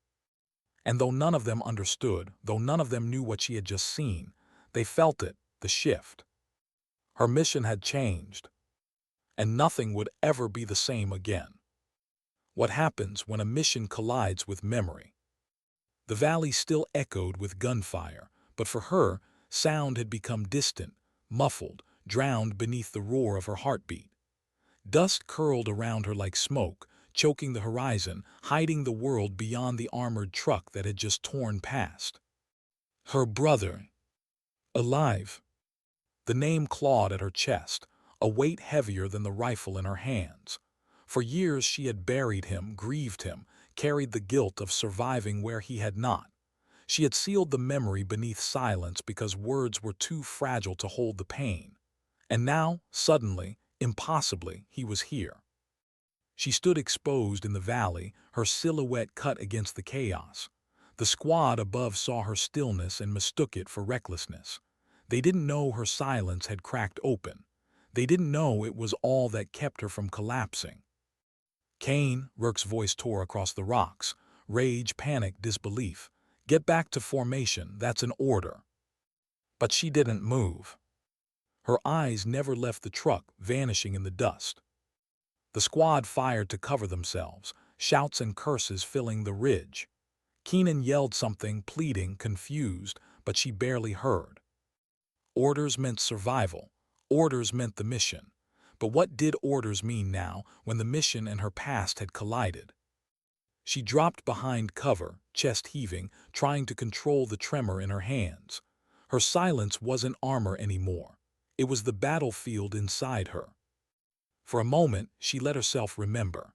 And though none of them understood, though none of them knew what she had just seen, they felt it, the shift. Her mission had changed, and nothing would ever be the same again. What happens when a mission collides with memory? The valley still echoed with gunfire, but for her, sound had become distant, muffled, drowned beneath the roar of her heartbeat. Dust curled around her like smoke, choking the horizon, hiding the world beyond the armored truck that had just torn past. Her brother. Alive. The name clawed at her chest, a weight heavier than the rifle in her hands. For years she had buried him, grieved him, carried the guilt of surviving where he had not. She had sealed the memory beneath silence because words were too fragile to hold the pain. And now, suddenly, impossibly, he was here. She stood exposed in the valley, her silhouette cut against the chaos. The squad above saw her stillness and mistook it for recklessness. They didn't know her silence had cracked open. They didn't know it was all that kept her from collapsing. Kane, Rourke's voice tore across the rocks. Rage, panic, disbelief. Get back to formation, that's an order. But she didn't move. Her eyes never left the truck, vanishing in the dust. The squad fired to cover themselves, shouts and curses filling the ridge. Keenan yelled something, pleading, confused, but she barely heard. Orders meant survival. Orders meant the mission. But what did orders mean now, when the mission and her past had collided? She dropped behind cover, chest heaving, trying to control the tremor in her hands. Her silence wasn't armor anymore. It was the battlefield inside her. For a moment, she let herself remember.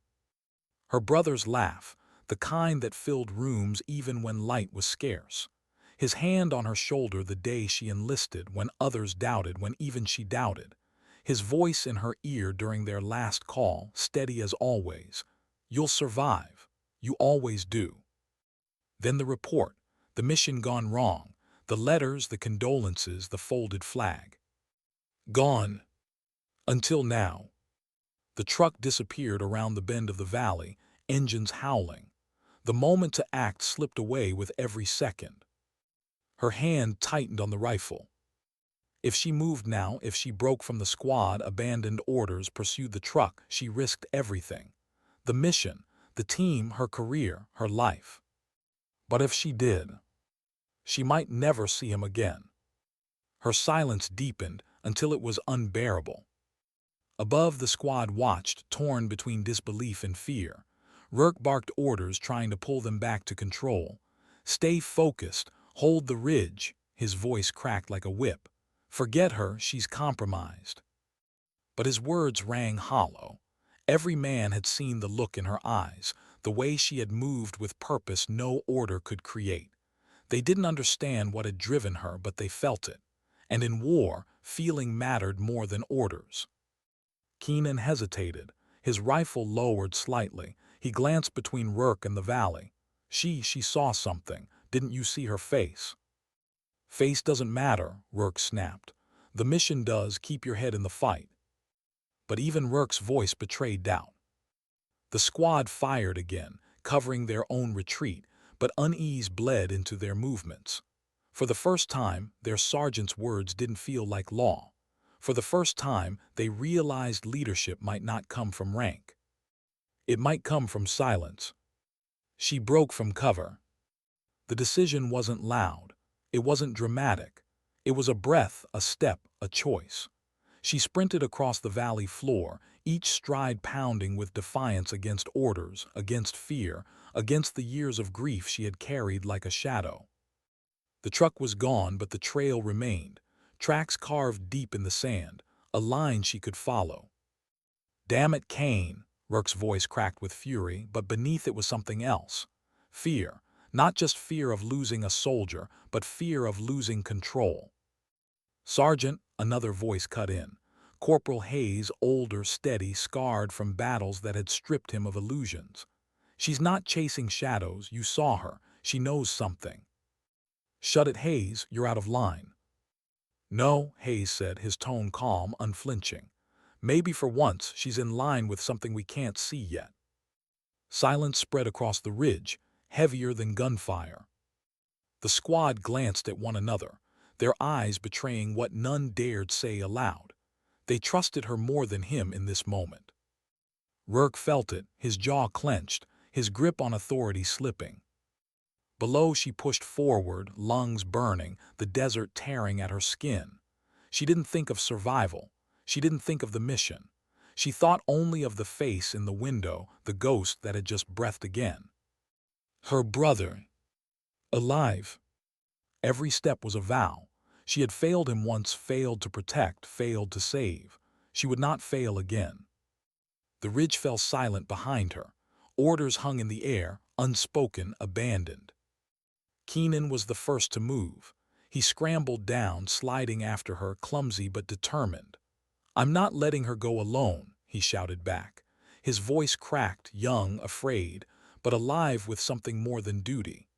Her brother's laugh, the kind that filled rooms even when light was scarce. His hand on her shoulder the day she enlisted, when others doubted, when even she doubted. His voice in her ear during their last call, steady as always. You'll survive. You always do. Then the report, the mission gone wrong, the letters, the condolences, the folded flag. Gone. Until now. The truck disappeared around the bend of the valley, engines howling. The moment to act slipped away with every second. Her hand tightened on the rifle. If she moved now, if she broke from the squad, abandoned orders, pursued the truck, she risked everything. The mission, the team, her career, her life. But if she did, she might never see him again. Her silence deepened until it was unbearable. Above, the squad watched, torn between disbelief and fear. Rourke barked orders, trying to pull them back to control. Stay focused, hold the ridge, his voice cracked like a whip. Forget her, she's compromised. But his words rang hollow. Every man had seen the look in her eyes, the way she had moved with purpose no order could create. They didn't understand what had driven her, but they felt it. And in war, feeling mattered more than orders. Keenan hesitated, his rifle lowered slightly. He glanced between Rourke and the valley. She saw something. Didn't you see her face? Face doesn't matter, Rourke snapped. The mission does. Keep your head in the fight. But even Rourke's voice betrayed doubt. The squad fired again, covering their own retreat, but unease bled into their movements. For the first time, their sergeant's words didn't feel like law. For the first time, they realized leadership might not come from rank. It might come from silence. She broke from cover. The decision wasn't loud. It wasn't dramatic. It was a breath, a step, a choice. She sprinted across the valley floor, each stride pounding with defiance against orders, against fear, against the years of grief she had carried like a shadow. The truck was gone, but the trail remained, tracks carved deep in the sand, a line she could follow. Damn it, Kane, Rourke's voice cracked with fury, but beneath it was something else. Fear, not just fear of losing a soldier, but fear of losing control. Sergeant, another voice cut in. Corporal Hayes, older, steady, scarred from battles that had stripped him of illusions. She's not chasing shadows, you saw her, she knows something. Shut it, Hayes, you're out of line. No, Hayes said, his tone calm, unflinching. Maybe for once she's in line with something we can't see yet. Silence spread across the ridge, heavier than gunfire. The squad glanced at one another, their eyes betraying what none dared say aloud. They trusted her more than him in this moment. Rourke felt it, his jaw clenched, his grip on authority slipping. Below, she pushed forward, lungs burning, the desert tearing at her skin. She didn't think of survival. She didn't think of the mission. She thought only of the face in the window, the ghost that had just breathed again. Her brother. Alive. Every step was a vow. She had failed him once, failed to protect, failed to save. She would not fail again. The ridge fell silent behind her. Orders hung in the air, unspoken, abandoned. Keenan was the first to move. He scrambled down, sliding after her, clumsy but determined. I'm not letting her go alone, he shouted back. His voice cracked, young, afraid, but alive with something more than duty.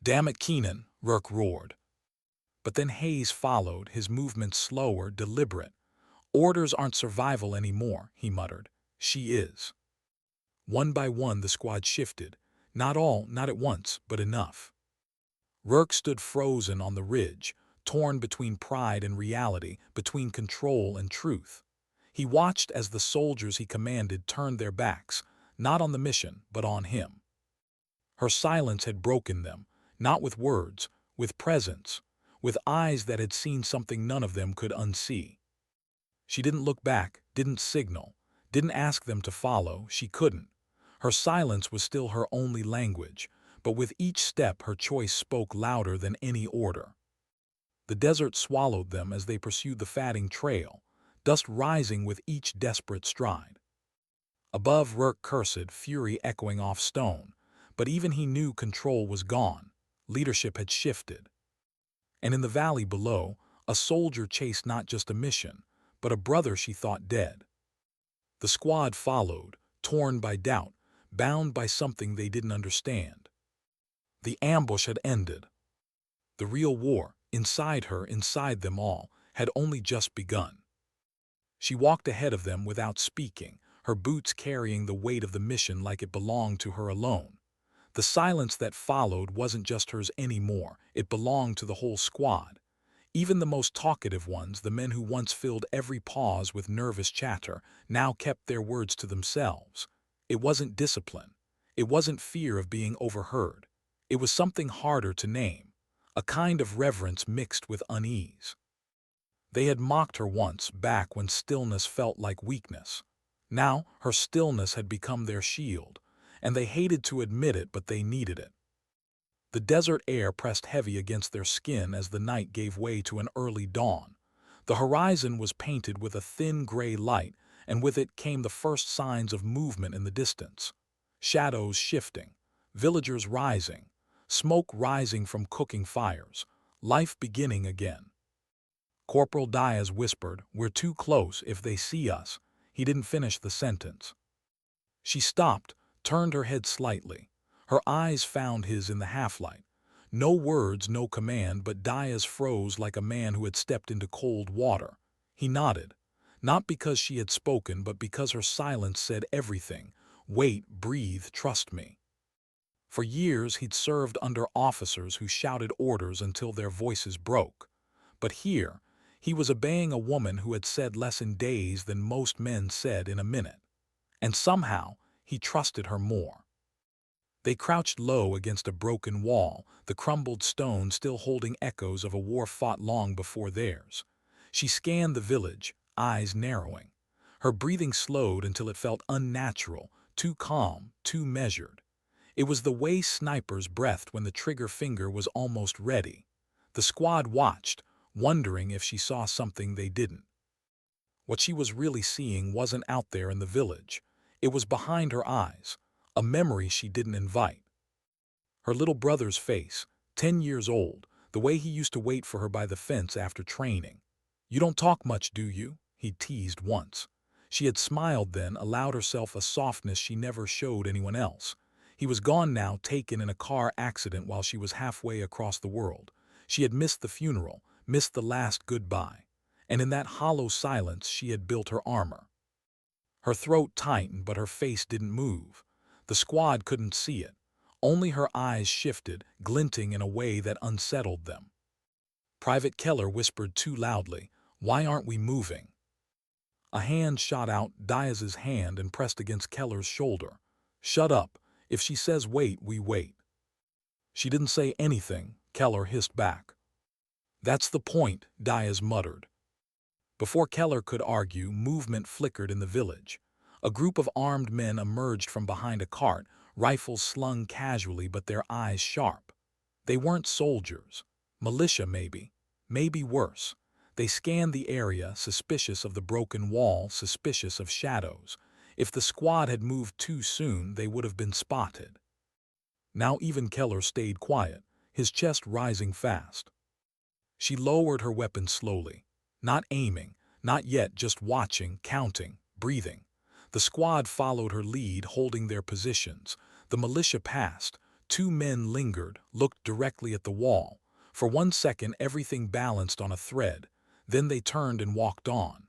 "Damn it, Keenan," Rourke roared. But then Hayes followed, his movements slower, deliberate. "Orders aren't survival anymore," he muttered. "She is." One by one the squad shifted. Not all, not at once, but enough. Rourke stood frozen on the ridge, torn between pride and reality, between control and truth. He watched as the soldiers he commanded turned their backs, not on the mission, but on him. Her silence had broken them, not with words, with presence, with eyes that had seen something none of them could unsee. She didn't look back, didn't signal, didn't ask them to follow. She couldn't. Her silence was still her only language, but with each step her choice spoke louder than any order. The desert swallowed them as they pursued the fatting trail, dust rising with each desperate stride. Above, Rourke cursed, fury echoing off stone, but even he knew control was gone. Leadership had shifted. And in the valley below, a soldier chased not just a mission, but a brother she thought dead. The squad followed, torn by doubt, bound by something they didn't understand. The ambush had ended. The real war, inside her, inside them all, had only just begun. She walked ahead of them without speaking, her boots carrying the weight of the mission like it belonged to her alone. The silence that followed wasn't just hers anymore, it belonged to the whole squad. Even the most talkative ones, the men who once filled every pause with nervous chatter, now kept their words to themselves. It wasn't discipline. It wasn't fear of being overheard. It was something harder to name, a kind of reverence mixed with unease. They had mocked her once, back when stillness felt like weakness. Now her stillness had become their shield, and they hated to admit it, but they needed it. The desert air pressed heavy against their skin as the night gave way to an early dawn. The horizon was painted with a thin gray light, and with it came the first signs of movement in the distance. Shadows shifting, villagers rising, smoke rising from cooking fires, life beginning again. Corporal Diaz whispered, "We're too close if they see us." He didn't finish the sentence. She stopped, turned her head slightly. Her eyes found his in the half-light. No words, no command, but Diaz froze like a man who had stepped into cold water. He nodded, not because she had spoken, but because her silence said everything. "Wait, breathe, trust me." For years he'd served under officers who shouted orders until their voices broke. But here, he was obeying a woman who had said less in days than most men said in a minute. And somehow, he trusted her more. They crouched low against a broken wall, the crumbled stone still holding echoes of a war fought long before theirs. She scanned the village, eyes narrowing. Her breathing slowed until it felt unnatural, too calm, too measured. It was the way snipers breathed when the trigger finger was almost ready. The squad watched, wondering if she saw something they didn't. What she was really seeing wasn't out there in the village. It was behind her eyes, a memory she didn't invite. Her little brother's face, 10 years old, the way he used to wait for her by the fence after training. "You don't talk much, do you?" he teased once. She had smiled then, allowed herself a softness she never showed anyone else. He was gone now, taken in a car accident while she was halfway across the world. She had missed the funeral, missed the last goodbye. And in that hollow silence she had built her armor. Her throat tightened, but her face didn't move. The squad couldn't see it. Only her eyes shifted, glinting in a way that unsettled them. Private Keller whispered too loudly, "Why aren't we moving?" A hand shot out, Diaz's hand, and pressed against Keller's shoulder. "Shut up. If she says wait, we wait." "She didn't say anything," Keller hissed back. "That's the point," Diaz muttered. Before Keller could argue, movement flickered in the village. A group of armed men emerged from behind a cart, rifles slung casually but their eyes sharp. They weren't soldiers. Militia, maybe. Maybe worse. They scanned the area, suspicious of the broken wall, suspicious of shadows. If the squad had moved too soon, they would have been spotted. Now even Keller stayed quiet, his chest rising fast. She lowered her weapon slowly. Not aiming, not yet, just watching, counting, breathing. The squad followed her lead, holding their positions. The militia passed. Two men lingered, looked directly at the wall. For 1 second, everything balanced on a thread. Then they turned and walked on.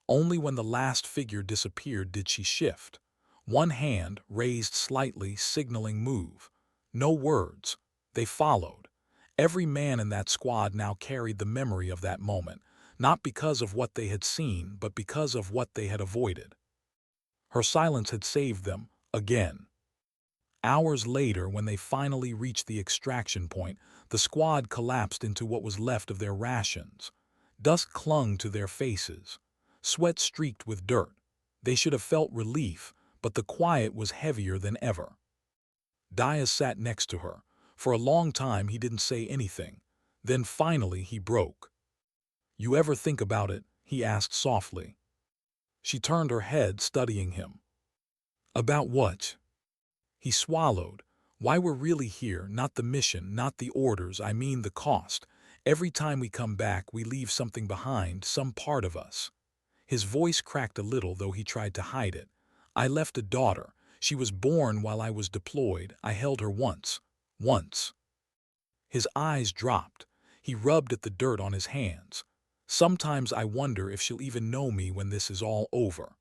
Only when the last figure disappeared did she shift. One hand raised slightly, signaling move. No words. They followed. Every man in that squad now carried the memory of that moment, not because of what they had seen, but because of what they had avoided. Her silence had saved them, again. Hours later, when they finally reached the extraction point, the squad collapsed into what was left of their rations. Dust clung to their faces. Sweat streaked with dirt. They should have felt relief, but the quiet was heavier than ever. Diaz sat next to her. For a long time he didn't say anything. Then finally he broke. "You ever think about it?" he asked softly. She turned her head, studying him. "About what?" He swallowed. "Why we're really here, not the mission, not the orders, I mean the cost. Every time we come back, we leave something behind, some part of us." His voice cracked a little, though he tried to hide it. "I left a daughter. She was born while I was deployed. I held her once. Once." His eyes dropped. He rubbed at the dirt on his hands. "Sometimes I wonder if she'll even know me when this is all over."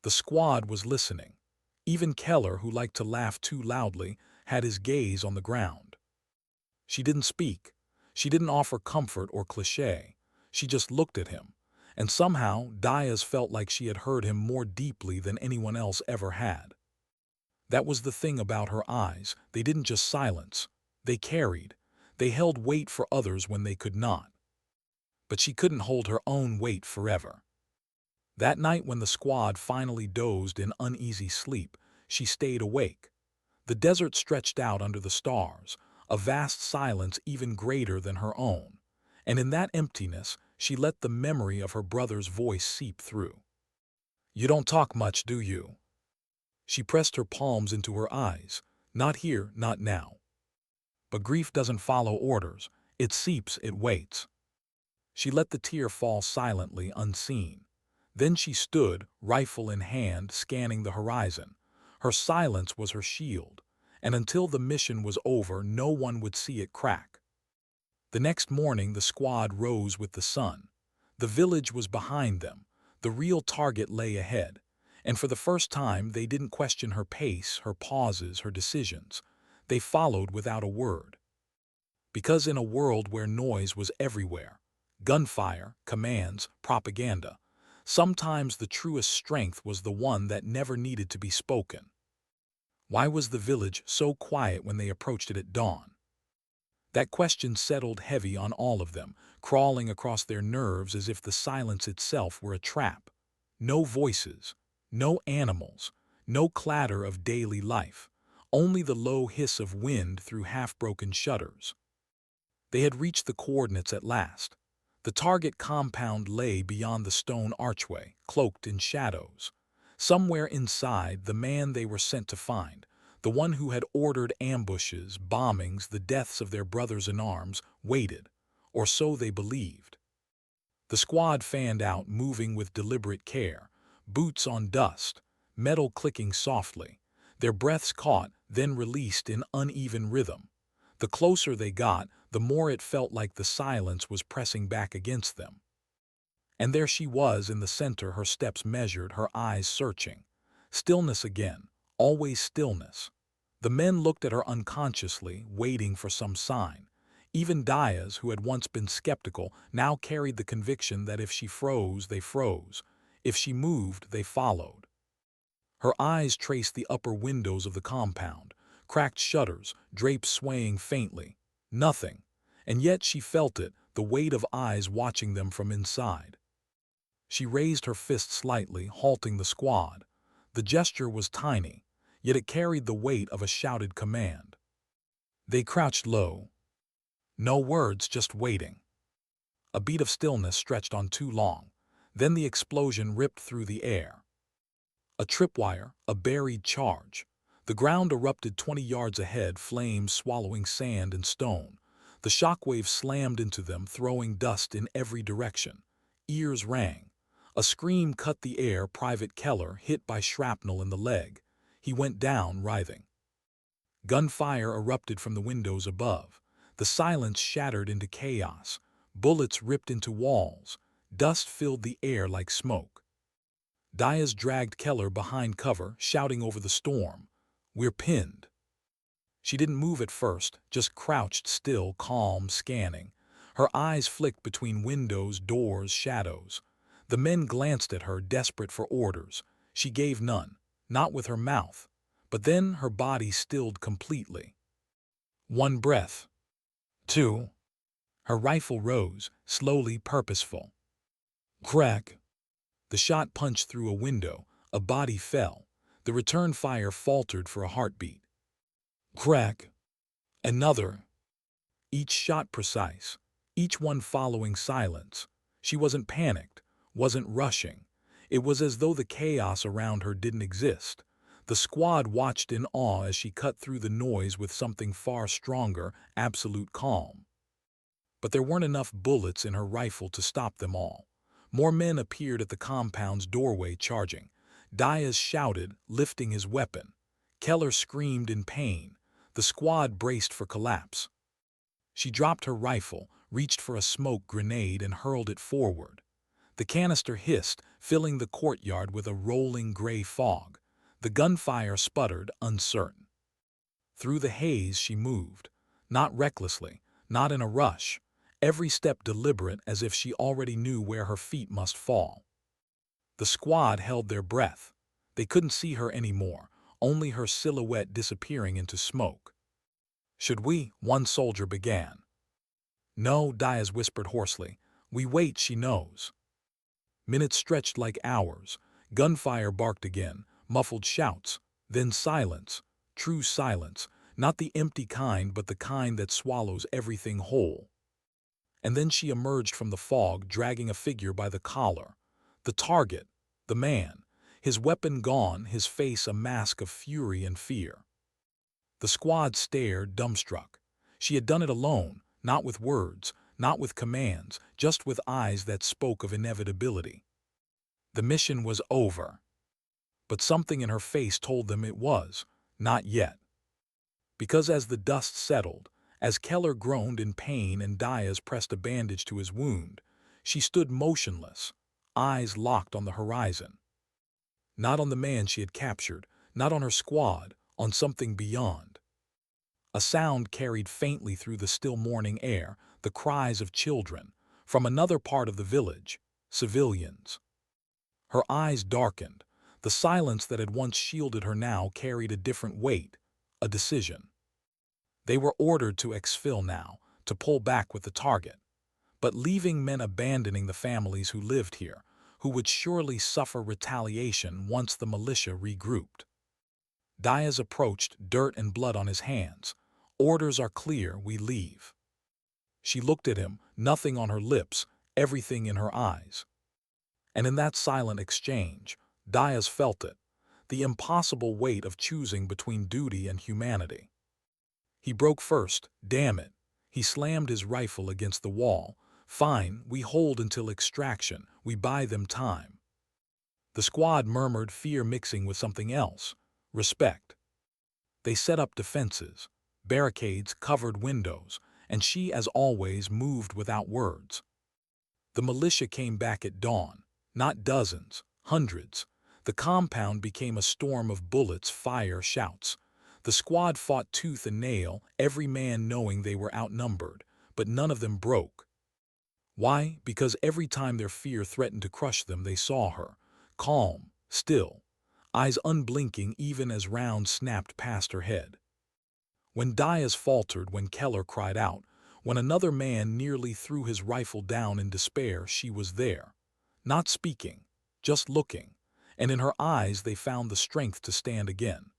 The squad was listening. Even Keller, who liked to laugh too loudly, had his gaze on the ground. She didn't speak. She didn't offer comfort or cliché. She just looked at him. And somehow, Diaz felt like she had heard him more deeply than anyone else ever had. That was the thing about her eyes. They didn't just silence. They carried. They held weight for others when they could not. But she couldn't hold her own weight forever. That night, when the squad finally dozed in uneasy sleep, she stayed awake. The desert stretched out under the stars, a vast silence even greater than her own. And in that emptiness, she let the memory of her brother's voice seep through. "You don't talk much, do you?" She pressed her palms into her eyes. "Not here, not now." But grief doesn't follow orders. It seeps, it waits. She let the tear fall silently, unseen. Then she stood, rifle in hand, scanning the horizon. Her silence was her shield, and until the mission was over, no one would see it crack. The next morning, the squad rose with the sun. The village was behind them. The real target lay ahead. And for the first time, they didn't question her pace, her pauses, her decisions. They followed without a word. Because in a world where noise was everywhere, gunfire, commands, propaganda, sometimes the truest strength was the one that never needed to be spoken. Why was the village so quiet when they approached it at dawn? That question settled heavy on all of them, crawling across their nerves as if the silence itself were a trap. No voices, no animals, no clatter of daily life, only the low hiss of wind through half-broken shutters. They had reached the coordinates at last. The target compound lay beyond the stone archway, cloaked in shadows. Somewhere inside, the man they were sent to find, the one who had ordered ambushes, bombings, the deaths of their brothers in arms, waited, or so they believed. The squad fanned out, moving with deliberate care, boots on dust, metal clicking softly. Their breaths caught, then released in uneven rhythm. The closer they got, the more it felt like the silence was pressing back against them. And there she was in the center, her steps measured, her eyes searching. Stillness again, always stillness. The men looked at her unconsciously, waiting for some sign. Even Diaz, who had once been skeptical, now carried the conviction that if she froze, they froze. If she moved, they followed. Her eyes traced the upper windows of the compound, cracked shutters, drapes swaying faintly. Nothing. And yet she felt it, the weight of eyes watching them from inside. She raised her fist slightly, halting the squad. The gesture was tiny, yet it carried the weight of a shouted command. They crouched low. No words, just waiting. A beat of stillness stretched on too long. Then the explosion ripped through the air. A tripwire, a buried charge. The ground erupted 20 yards ahead, flames swallowing sand and stone. The shockwaves slammed into them, throwing dust in every direction. Ears rang. A scream cut the air. Private Keller hit by shrapnel in the leg. He went down, writhing. Gunfire erupted from the windows above. The silence shattered into chaos. Bullets ripped into walls. Dust filled the air like smoke. Diaz dragged Keller behind cover, shouting over the storm, "We're pinned." She didn't move at first, just crouched still, calm, scanning. Her eyes flicked between windows, doors, shadows. The men glanced at her, desperate for orders. She gave none, not with her mouth. But then her body stilled completely. 1 breath. 2. Her rifle rose, slowly, purposeful. Crack. The shot punched through a window. A body fell. The return fire faltered for a heartbeat. Crack. Another. Each shot precise. Each one following silence. She wasn't panicked, wasn't rushing. It was as though the chaos around her didn't exist. The squad watched in awe as she cut through the noise with something far stronger, absolute calm. But there weren't enough bullets in her rifle to stop them all. More men appeared at the compound's doorway, charging. Diaz shouted, lifting his weapon. Keller screamed in pain. The squad braced for collapse. She dropped her rifle, reached for a smoke grenade, and hurled it forward. The canister hissed, filling the courtyard with a rolling gray fog. The gunfire sputtered, uncertain. Through the haze she moved, not recklessly, not in a rush, every step deliberate, as if she already knew where her feet must fall. The squad held their breath. They couldn't see her anymore, only her silhouette disappearing into smoke. "Should we?" one soldier began. "No," Diaz whispered hoarsely. "We wait, she knows." Minutes stretched like hours. Gunfire barked again, muffled shouts, then silence, true silence, not the empty kind but the kind that swallows everything whole. And then she emerged from the fog, dragging a figure by the collar. The target, the man, his weapon gone, his face a mask of fury and fear. The squad stared, dumbstruck. She had done it alone, not with words, not with commands, just with eyes that spoke of inevitability. The mission was over. But something in her face told them it was, not yet. Because as the dust settled, as Keller groaned in pain and Diaz pressed a bandage to his wound, she stood motionless, eyes locked on the horizon. Not on the man she had captured, not on her squad, on something beyond. A sound carried faintly through the still morning air, the cries of children, from another part of the village, civilians. Her eyes darkened. The silence that had once shielded her now carried a different weight, a decision. They were ordered to exfil now, to pull back with the target. But leaving meant abandoning the families who lived here, who would surely suffer retaliation once the militia regrouped. Diaz approached, dirt and blood on his hands. "Orders are clear, we leave." She looked at him, nothing on her lips, everything in her eyes. And in that silent exchange, Diaz felt it, the impossible weight of choosing between duty and humanity. He broke first, damn it. He slammed his rifle against the wall. "Fine, we hold until extraction, we buy them time." The squad murmured, fear mixing with something else, respect. They set up defenses, barricades, covered windows, and she, as always, moved without words. The militia came back at dawn, not dozens, hundreds. The compound became a storm of bullets, fire, shouts. The squad fought tooth and nail, every man knowing they were outnumbered, but none of them broke. Why? Because every time their fear threatened to crush them, they saw her, calm, still, eyes unblinking even as rounds snapped past her head. When Diaz faltered, when Keller cried out, when another man nearly threw his rifle down in despair, she was there, not speaking, just looking, and in her eyes they found the strength to stand again.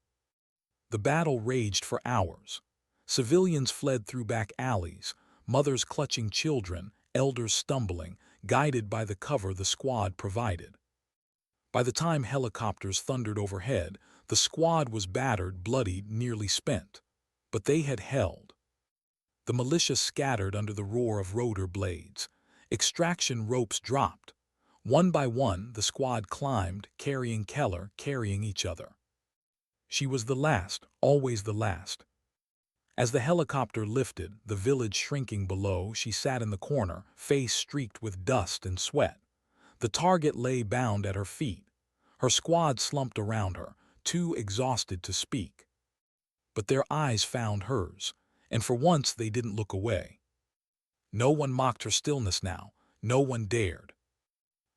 The battle raged for hours. Civilians fled through back alleys, mothers clutching children, elders stumbling, guided by the cover the squad provided. By the time helicopters thundered overhead, the squad was battered, bloodied, nearly spent. But they had held. The militia scattered under the roar of rotor blades. Extraction ropes dropped. One by one, the squad climbed, carrying Keller, carrying each other. She was the last, always the last. As the helicopter lifted, the village shrinking below, she sat in the corner, face streaked with dust and sweat. The target lay bound at her feet. Her squad slumped around her, too exhausted to speak. But their eyes found hers, and for once they didn't look away. No one mocked her stillness now, no one dared.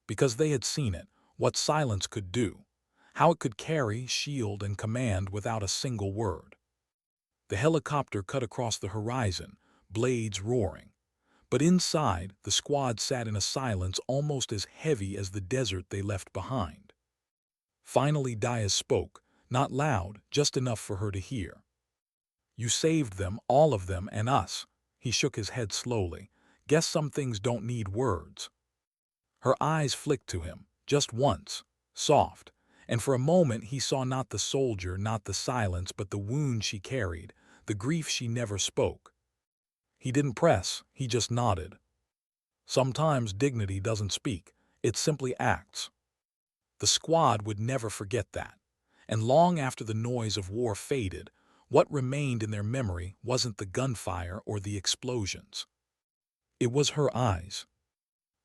Because they had seen it, what silence could do, how it could carry, shield, and command without a single word. The helicopter cut across the horizon, blades roaring. But inside, the squad sat in a silence almost as heavy as the desert they left behind. Finally Diaz spoke, not loud, just enough for her to hear. "You saved them, all of them, and us." He shook his head slowly. "Guess some things don't need words." Her eyes flicked to him, just once, soft, and for a moment he saw not the soldier, not the silence, but the wound she carried, the grief she never spoke. He didn't press, he just nodded. Sometimes dignity doesn't speak, it simply acts. The squad would never forget that, and long after the noise of war faded, what remained in their memory wasn't the gunfire or the explosions. It was her eyes.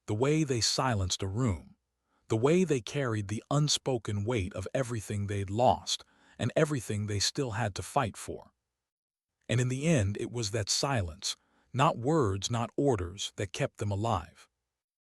The way they silenced a room. The way they carried the unspoken weight of everything they'd lost and everything they still had to fight for. And in the end, it was that silence, not words, not orders, that kept them alive.